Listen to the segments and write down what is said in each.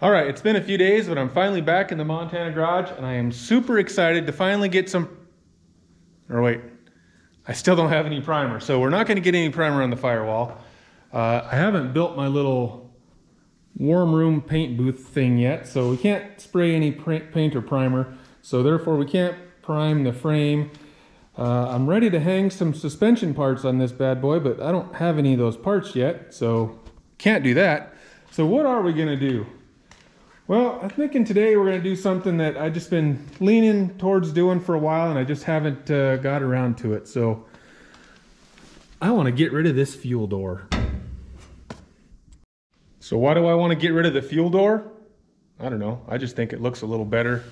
All right, it's been a few days, but I'm finally back in the Montana garage, and I am super excited to finally get some, or wait, I still don't have any primer, so we're not gonna get any primer on the firewall. I haven't built my little warm room paint booth thing yet, so we can't spray any paint or primer, so therefore we can't prime the frame. I'm ready to hang some suspension parts on this bad boy, but I don't have any of those parts yet, so can't do that. So what are we gonna do? Well, I'm thinking today we're going to do something that I've just been leaning towards doing for a while, and I just haven't got around to it. So I want to get rid of this fuel door. So why do I want to get rid of the fuel door? I don't know. I just think it looks a little better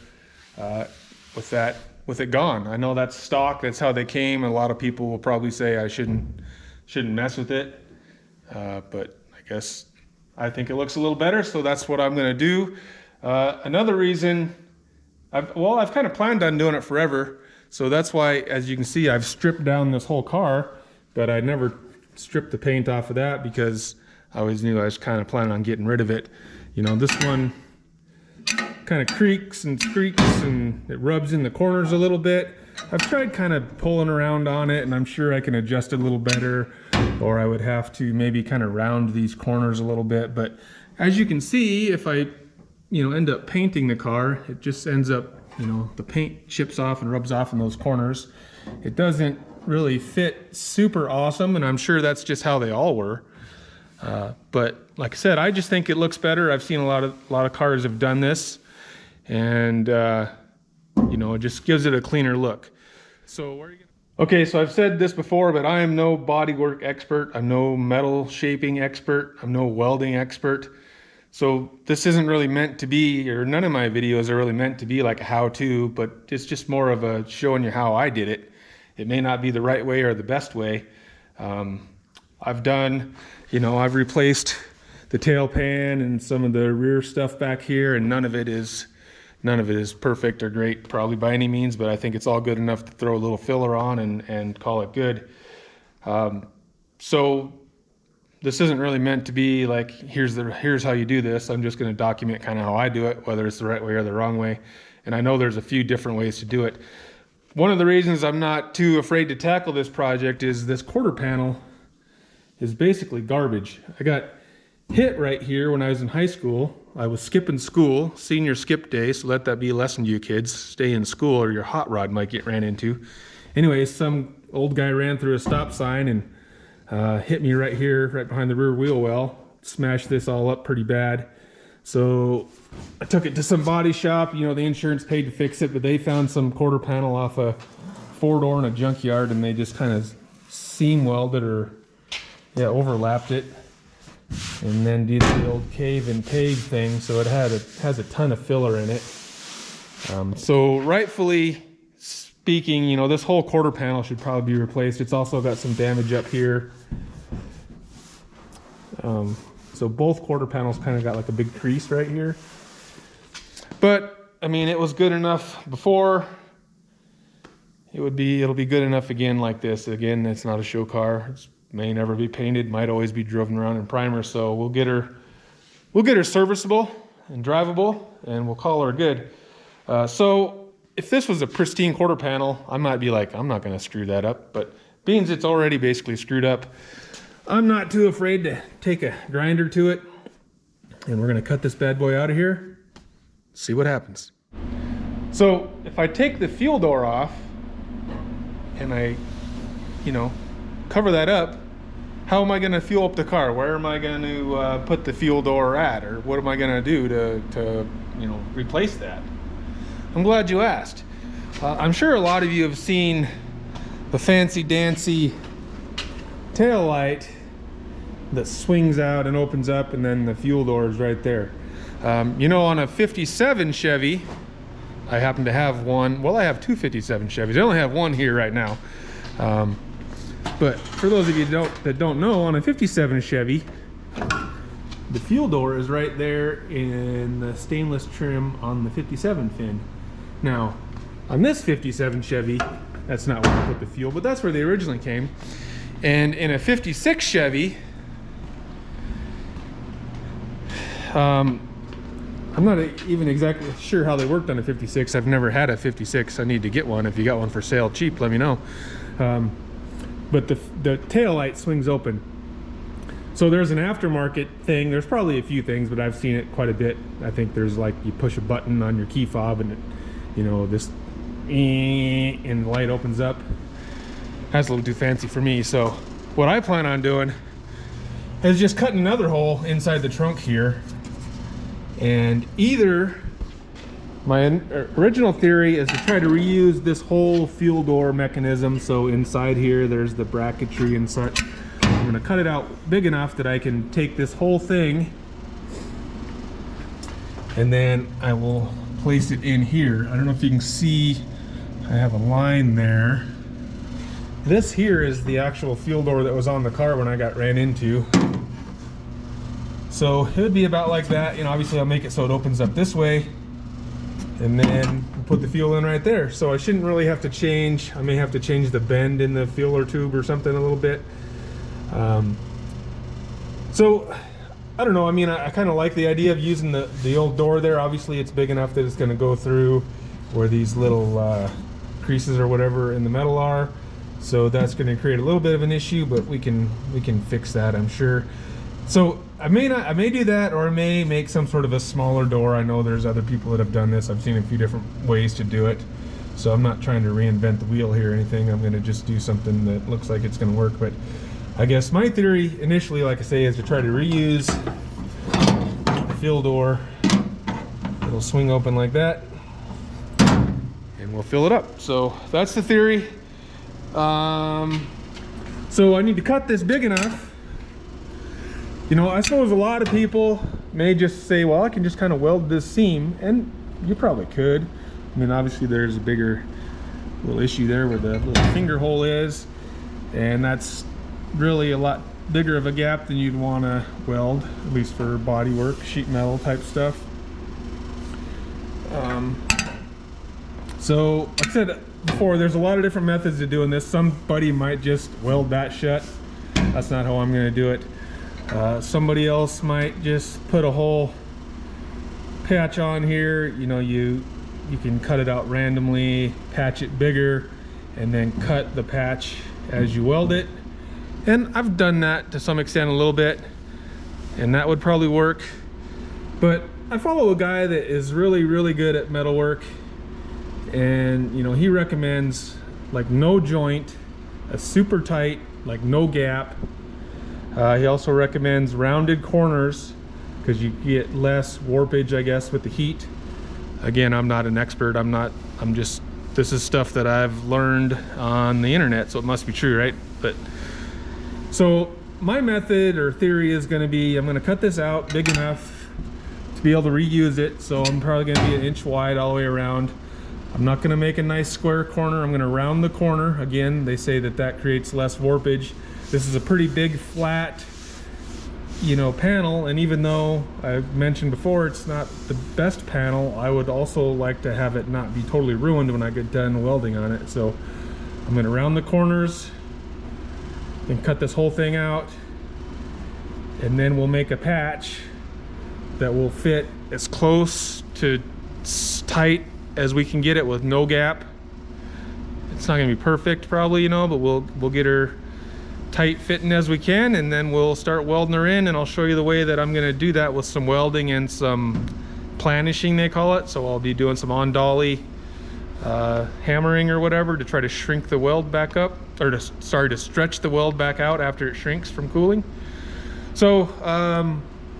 with it gone. I know that's stock. That's how they came. A lot of people will probably say I shouldn't mess with it, but I guess I think it looks a little better, so that's what I'm going to do. Another reason, I've kind of planned on doing it forever, so that's why, as you can see, I've stripped down this whole car, but I never stripped the paint off of that because I always knew I was kind of planning on getting rid of it. You know, this one kind of creaks and squeaks and it rubs in the corners a little bit. I've tried kind of pulling around on it, and I'm sure I can adjust it a little better, or I would have to maybe kind of round these corners a little bit. But as you can see, if I, end up painting the car, it just ends up, the paint chips off and rubs off in those corners. It doesn't really fit super awesome, and I'm sure that's just how they all were. But like I said, I just think it looks better. I've seen a lot of cars have done this, and it just gives it a cleaner look. So where are you gonna... Okay, so I've said this before, but I am no bodywork expert. I'm no metal shaping expert. I'm no welding expert. So this isn't really meant to be, or none of my videos are really meant to be like a how-to, but it's just more of a showing you how I did it. It may not be the right way or the best way. I've done, I've replaced the tail pan and some of the rear stuff back here, and none of it is perfect or great probably by any means, but I think it's all good enough to throw a little filler on and call it good. So this isn't really meant to be like, here's how you do this. I'm just going to document kind of how I do it, whether it's the right way or the wrong way. And I know there's a few different ways to do it. One of the reasons I'm not too afraid to tackle this project is this quarter panel is basically garbage. I got hit right here when I was in high school. I was skipping school, senior skip day, so let that be a lesson to you kids. Stay in school or your hot rod might get ran into. Anyway, some old guy ran through a stop sign and hit me right here, right behind the rear wheel well. Smashed this all up pretty bad. So I took it to some body shop. The insurance paid to fix it, but they found some quarter panel off a four-door in a junkyard, and they just kind of seam welded or overlapped it, and then did the old cave and pave thing, so it has a ton of filler in it. So rightfully speaking, this whole quarter panel should probably be replaced. It's also got some damage up here. So both quarter panels kind of got like a big crease right here. But I mean, it was good enough before. It'll be good enough again like this. Again, it's not a show car. It may never be painted, might always be driven around in primer. So we'll get her serviceable and drivable, and we'll call her good. So if this was a pristine quarter panel, I might be like, I'm not going to screw that up. But being it's already basically screwed up, I'm not too afraid to take a grinder to it, and we're going to cut this bad boy out of here, see what happens. So if I take the fuel door off and I, cover that up, how am I going to fuel up the car? Where am I going to put the fuel door at, or what am I going to do to replace that? I'm glad you asked. I'm sure a lot of you have seen the fancy dancy tail light that swings out and opens up, and then the fuel door is right there. On a 57 Chevy, I happen to have one. Well, I have two 57 Chevys. I only have one here right now. But for those of you that don't know, on a 57 Chevy, the fuel door is right there in the stainless trim on the 57 fin. Now, on this 57 Chevy, that's not where I put the fuel, but that's where they originally came. And in a 56 Chevy, I'm not even exactly sure how they worked on a 56. I've never had a 56. I need to get one. If you got one for sale cheap, let me know. But the tail light swings open. So there's an aftermarket thing. There's probably a few things, but I've seen it quite a bit. I think there's like, you push a button on your key fob and it, you know, this and the light opens up. That's a little too fancy for me. So what I plan on doing is just cutting another hole inside the trunk here. And either my original theory is to try to reuse this whole fuel door mechanism. So inside here, there's the bracketry and such. I'm gonna cut it out big enough that I can take this whole thing and then I will place it in here. I don't know if you can see, I have a line there. This here is the actual fuel door that was on the car when I got ran into. So it would be about like that. You know, obviously I'll make it so it opens up this way and then put the fuel in right there. So I shouldn't really have to change. I may have to change the bend in the fueler tube or something a little bit. So I don't know. I mean, I kind of like the idea of using the old door there. Obviously it's big enough that it's going to go through where these little creases or whatever in the metal are. So that's going to create a little bit of an issue, but we can fix that, I'm sure. So I may do that, or I may make some sort of a smaller door. I know there's other people that have done this. I've seen a few different ways to do it. So I'm not trying to reinvent the wheel here or anything. I'm going to just do something that looks like it's going to work. But I guess my theory initially, like I say, is to try to reuse the fuel door. It'll swing open like that and we'll fill it up. So that's the theory. So I need to cut this big enough. You know, I suppose a lot of people may just say, well, I can just kind of weld this seam, and you probably could. I mean, obviously there's a bigger little issue there where the little finger hole is, and that's really a lot bigger of a gap than you'd want to weld, at least for body work, sheet metal type stuff. So like I said before, there's a lot of different methods of doing this. Somebody might just weld that shut. That's not how I'm going to do it. Somebody else might just put a whole patch on here. You know, you can cut it out randomly, patch it bigger, and then cut the patch as you weld it. And I've done that to some extent a little bit, and that would probably work. But I follow a guy that is really, really good at metalwork, and you know, he recommends like no joint, a super tight, like no gap. He also recommends rounded corners because you get less warpage, I guess, with the heat. Again, I'm not an expert. This is stuff that I've learned on the internet, so it must be true, right? But so my method or theory is going to be, I'm going to cut this out big enough to be able to reuse it. So I'm probably going to be 1 inch wide all the way around. I'm not going to make a nice square corner. I'm going to round the corner. Again, they say that creates less warpage. This is a pretty big flat, you know, panel, and even though I've mentioned before it's not the best panel, I would also like to have it not be totally ruined when I get done welding on it. So I'm going to round the corners and cut this whole thing out, and then we'll make a patch that will fit as close to tight as we can get it with no gap. It's not going to be perfect probably, you know, but we'll get her tight fitting as we can, and then we'll start welding her in, and I'll show you the way that I'm going to do that with some welding and some planishing, they call it. So I'll be doing some on dolly hammering or whatever to try to shrink the weld back up, or to stretch the weld back out after it shrinks from cooling. So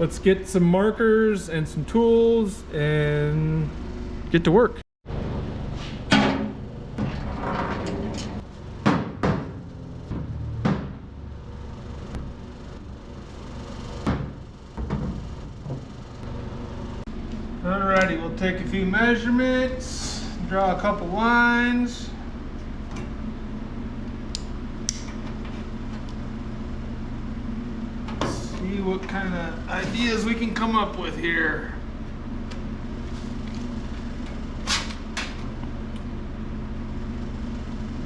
let's get some markers and some tools and get to work. Alrighty, we'll take a few measurements, draw a couple lines. See what kind of ideas we can come up with here.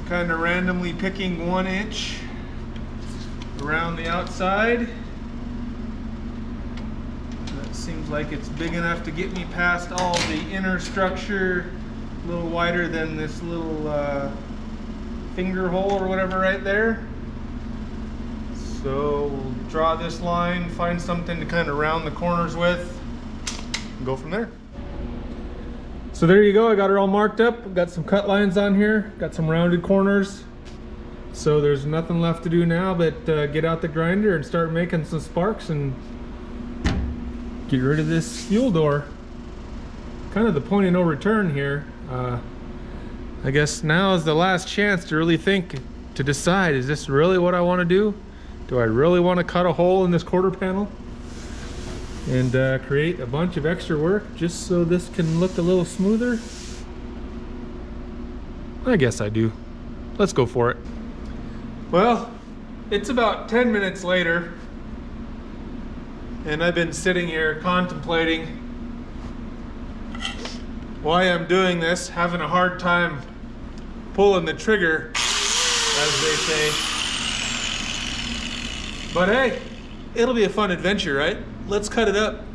Kind of randomly picking 1 inch around the outside. Let's Seems like it's big enough to get me past all the inner structure, a little wider than this little finger hole or whatever right there. So we'll draw this line, find something to kind of round the corners with, and go from there. So there you go, I got her all marked up, got some cut lines on here, got some rounded corners. So there's nothing left to do now but get out the grinder and start making some sparks and get rid of this fuel door. Kind of the point of no return here. I guess now is the last chance to really think, to decide, is this really what I want to do? Do I really want to cut a hole in this quarter panel and create a bunch of extra work just so this can look a little smoother? I guess I do. Let's go for it. Well, it's about 10 minutes later, and I've been sitting here contemplating why I'm doing this, having a hard time pulling the trigger, as they say. But hey, it'll be a fun adventure, right? Let's cut it up.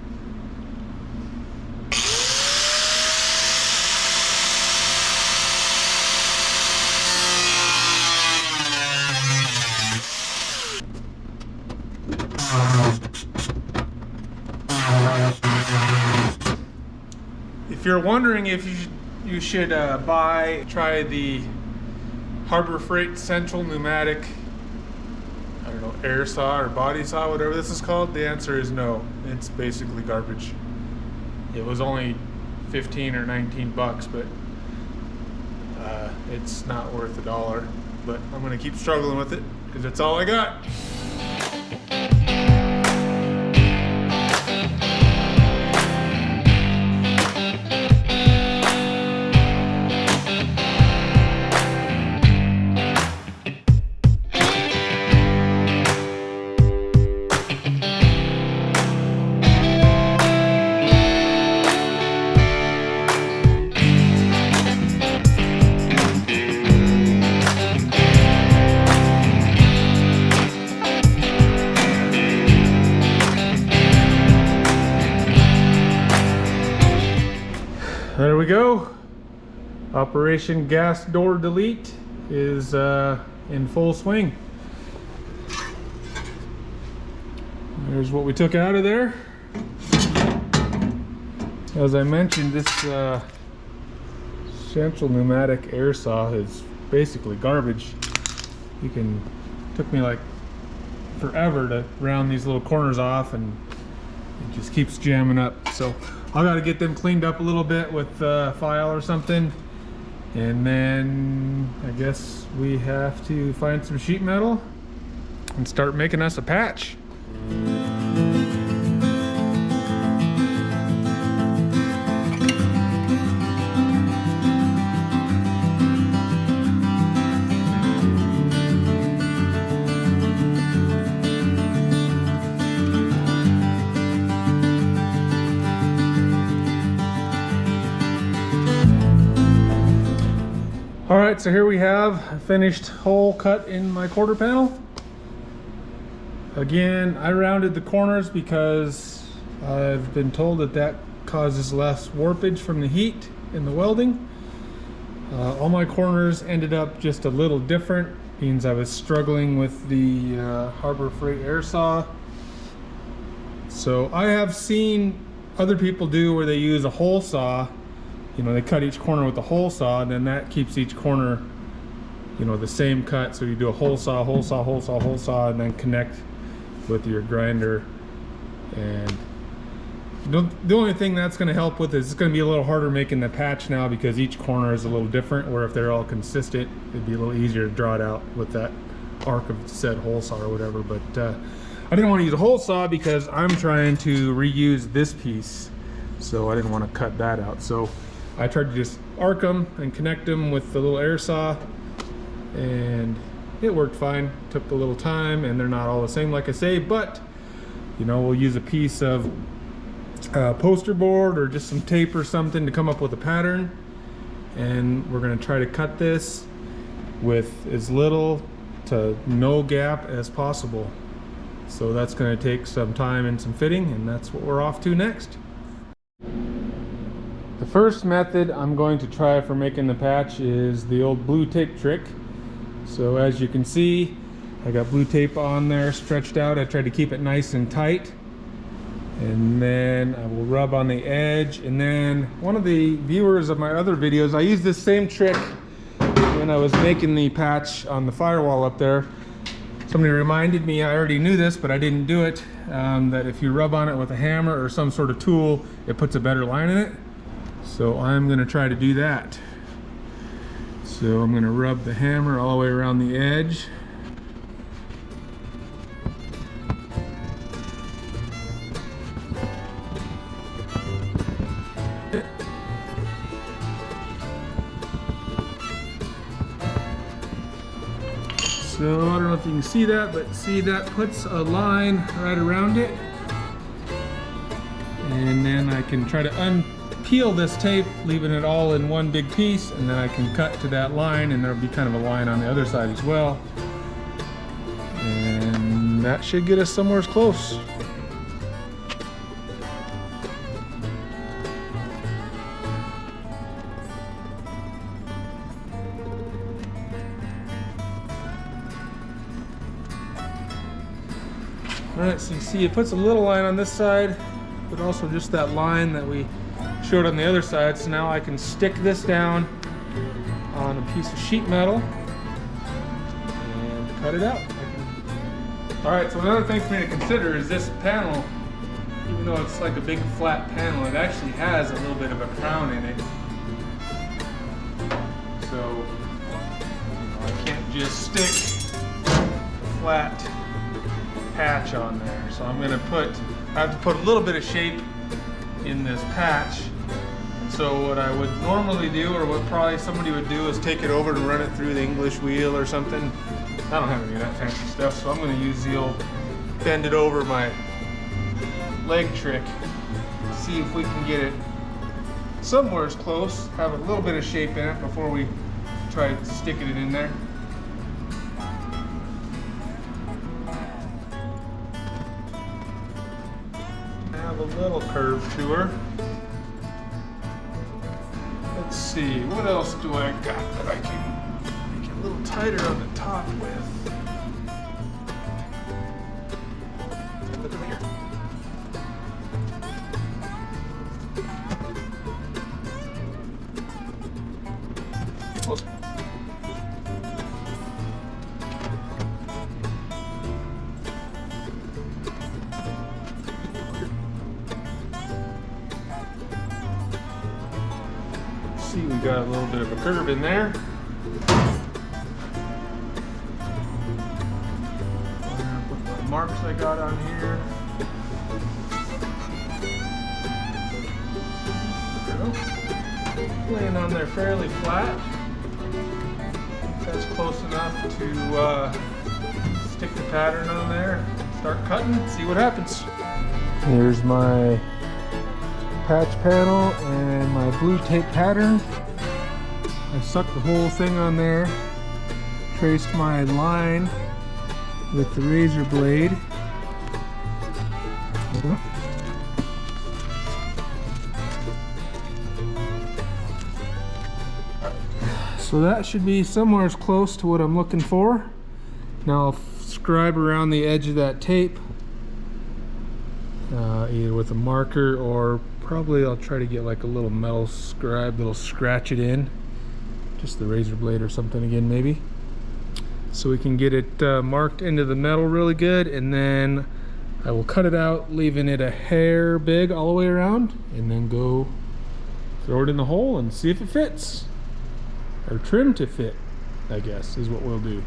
If you're wondering if you should try the Harbor Freight Central Pneumatic, I don't know, air saw or body saw, whatever this is called, the answer is no. It's basically garbage. It was only 15 or 19 bucks, but it's not worth $1. But I'm gonna keep struggling with it because that's all I got. There we go. Operation Gas Door Delete is in full swing. There's what we took out of there. As I mentioned, this Central Pneumatic air saw is basically garbage. Took me like forever to round these little corners off, and it just keeps jamming up. So I got to get them cleaned up a little bit with file or something, and then I guess we have to find some sheet metal and start making us a patch. All right, so here we have a finished hole cut in my quarter panel. Again, I rounded the corners because I've been told that causes less warpage from the heat in the welding. All my corners ended up just a little different, means I was struggling with the Harbor Freight air saw. So I have seen other people do where they use a hole saw. You know, they cut each corner with a hole saw, and then that keeps each corner, you know, the same cut. So you do a hole saw, hole saw, hole saw, hole saw, and then connect with your grinder. And the only thing that's going to help with is it's going to be a little harder making the patch now because each corner is a little different, where if they're all consistent, it'd be a little easier to draw it out with that arc of said hole saw or whatever. But I didn't want to use a hole saw because I'm trying to reuse this piece, so I didn't want to cut that out. So I tried to just arc them and connect them with the little air saw, and it worked fine. Took a little time, and they're not all the same, like I say, but you know, we'll use a piece of poster board or just some tape or something to come up with a pattern, and we're going to try to cut this with as little to no gap as possible. So that's going to take some time and some fitting, and that's what we're off to next. The first method I'm going to try for making the patch is the old blue tape trick. So as you can see, I got blue tape on there stretched out. I tried to keep it nice and tight. And then I will rub on the edge. And then one of the viewers of my other videos, I used this same trick when I was making the patch on the firewall up there. Somebody reminded me, I already knew this, but I didn't do it, that if you rub on it with a hammer or some sort of tool, it puts a better line in it. So I'm going to try to do that. So I'm going to rub the hammer all the way around the edge. So I don't know if you can see that, but see that puts a line right around it. And then I can try to unpeel this tape, leaving it all in one big piece, and then I can cut to that line, and there'll be kind of a line on the other side as well. And that should get us somewhere close. Alright, so you see it puts a little line on this side, but also just that line that we showed on the other side. So now I can stick this down on a piece of sheet metal and cut it out. Alright, so another thing for me to consider is this panel, even though it's like a big flat panel, it actually has a little bit of a crown in it. So I can't just stick a flat patch on there. So I'm going to I have to put a little bit of shape in this patch. And so what I would normally do, or what probably somebody would do, is take it over and run it through the English wheel or something. I don't have any of that fancy stuff, so I'm going to use the old bend it over my leg trick. See if we can get it somewhere as close, have a little bit of shape in it before we try sticking it in there. Have a little curve to her. Let's see, what else do I got that I can make it a little tighter on the top with? Look over here. Closer. See, we got a little bit of a curve in there. Put my marks I got on here. There we go. Laying on there fairly flat. That's close enough to stick the pattern on there. Start cutting, see what happens. Here's my patch panel and my blue tape pattern. I stuck the whole thing on there, traced my line with the razor blade. So that should be somewhere as close to what I'm looking for. Now I'll scribe around the edge of that tape, either with a marker, or probably I'll try to get like a little metal scribe that'll scratch it in. Just the razor blade or something again, maybe. So we can get it marked into the metal really good, and then I will cut it out, leaving it a hair big all the way around, and then go throw it in the hole and see if it fits. Or trim to fit, I guess, is what we'll do.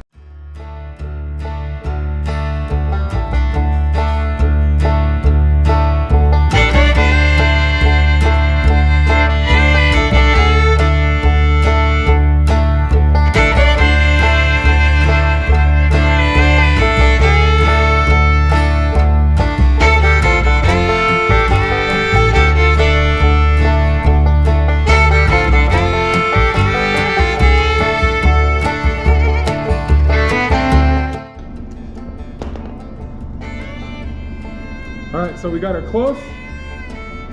so we got her close.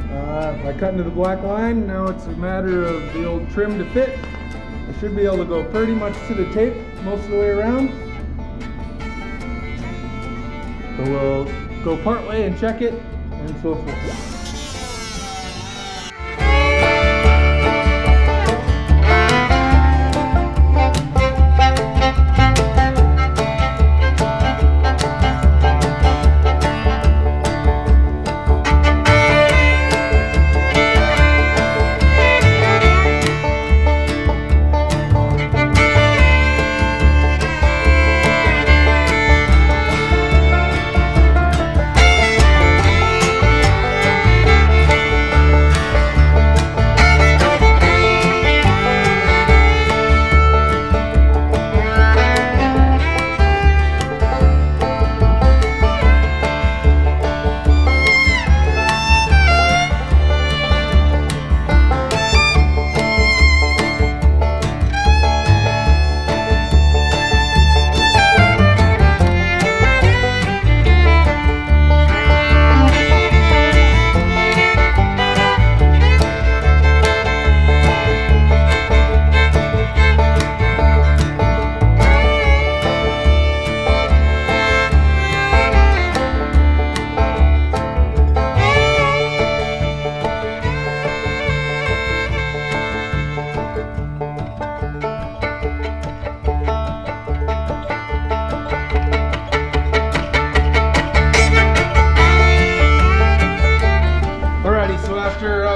I cut into the black line. Now it's a matter of the old trim to fit. I should be able to go pretty much to the tape most of the way around. So we'll go part way and check it and so forth.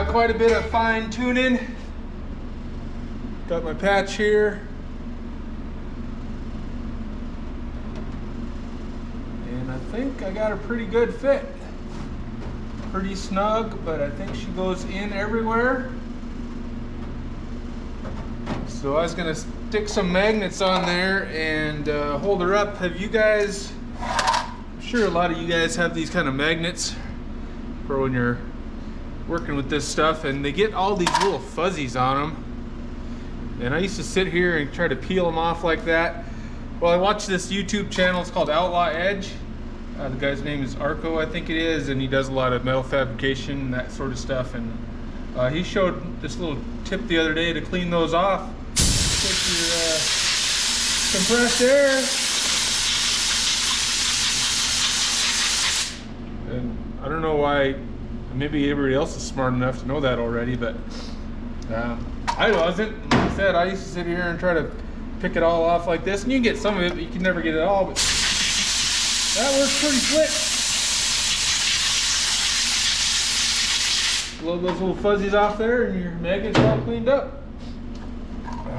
Quite a bit of fine tuning. Got my patch here. And I think I got a pretty good fit. Pretty snug, but I think she goes in everywhere. So I was gonna stick some magnets on there and hold her up. Have you guys, I'm sure a lot of you guys have these kind of magnets for when you're working with this stuff, and they get all these little fuzzies on them, and I used to sit here and try to peel them off like that. Well, I watched this YouTube channel, it's called Outlaw Edge. The guy's name is Arco, I think it is, and he does a lot of metal fabrication and that sort of stuff, and he showed this little tip the other day to clean those off. Take your compressed air, and I don't know why. Maybe everybody else is smart enough to know that already, but I wasn't. Like I said, I used to sit here and try to pick it all off like this, and you can get some of it, but you can never get it all. But that works pretty slick. Blow those little fuzzies off there, and your magnet's all cleaned up.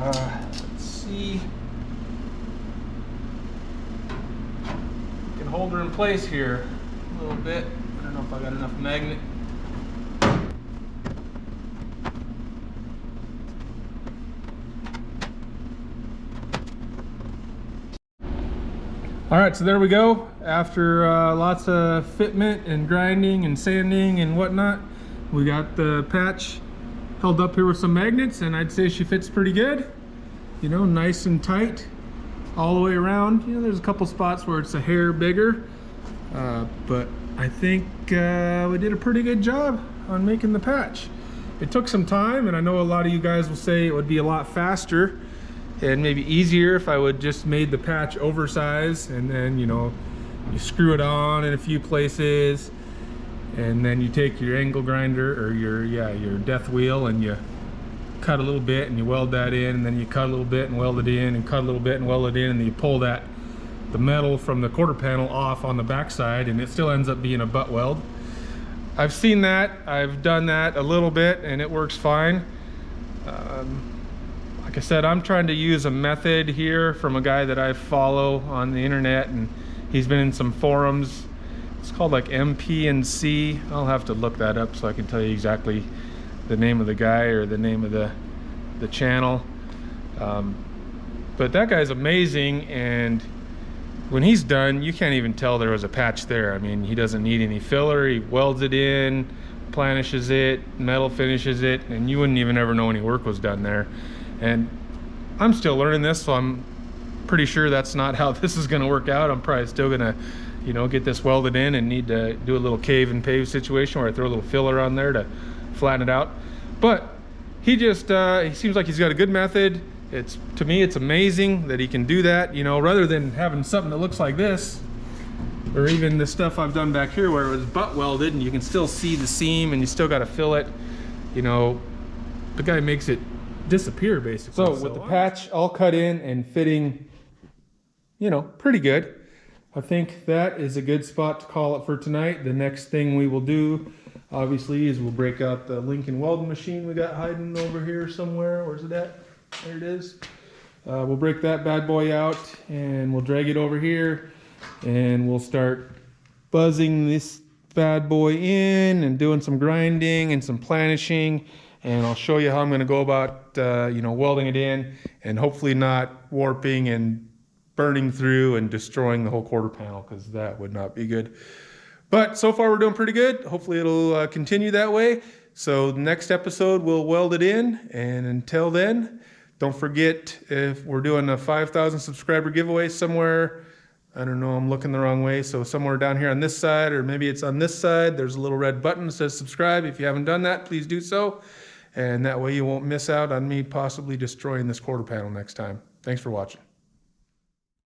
Let's see. You can hold her in place here a little bit. I don't know if I got enough magnet. All right, so there we go. After lots of fitment and grinding and sanding and whatnot, we got the patch held up here with some magnets, and I'd say she fits pretty good. You know, nice and tight all the way around. You know, there's a couple spots where it's a hair bigger, but I think we did a pretty good job on making the patch. It took some time, and I know a lot of you guys will say it would be a lot faster and maybe easier if I would just made the patch oversized, and then, you know, you screw it on in a few places, and then you take your angle grinder or your death wheel and you cut a little bit and you weld that in, and then you cut a little bit and weld it in, and cut a little bit and weld it in, and then you pull the metal from the quarter panel off on the backside, and it still ends up being a butt weld. I've seen that, I've done that a little bit, and it works fine. Like I said, I'm trying to use a method here from a guy that I follow on the internet, and he's been in some forums. It's called like MP&C. I'll have to look that up so I can tell you exactly the name of the guy or the name of the channel. But that guy's amazing, and when he's done, you can't even tell there was a patch there. I mean, he doesn't need any filler. He welds it in, planishes it, metal finishes it, and you wouldn't even ever know any work was done there. And I'm still learning this, so I'm pretty sure that's not how this is going to work out. I'm probably still going to, you know, get this welded in and need to do a little cave and pave situation where I throw a little filler on there to flatten it out. But he just, he seems like he's got a good method. To me, it's amazing that he can do that, you know, rather than having something that looks like this, or even the stuff I've done back here where it was butt welded and you can still see the seam and you still got to fill it. You know, the guy makes it disappear basically. So with the patch all cut in and fitting, you know, pretty good, I think that is a good spot to call it for tonight. The next thing we will do, obviously, is we'll break out the Lincoln welding machine we got hiding over here somewhere. Where's it at? There it is. We'll break that bad boy out and we'll drag it over here and we'll start buzzing this bad boy in and doing some grinding and some planishing, and I'll show you how I'm going to go about you know, welding it in and hopefully not warping and burning through and destroying the whole quarter panel, because that would not be good. But so far we're doing pretty good. Hopefully it'll continue that way. So next episode we'll weld it in, and until then, don't forget, if we're doing a 5,000 subscriber giveaway somewhere, I don't know, I'm looking the wrong way, so somewhere down here on this side, or maybe it's on this side, there's a little red button that says subscribe. If you haven't done that, please do so, and that way you won't miss out on me possibly destroying this quarter panel next time. Thanks for watching.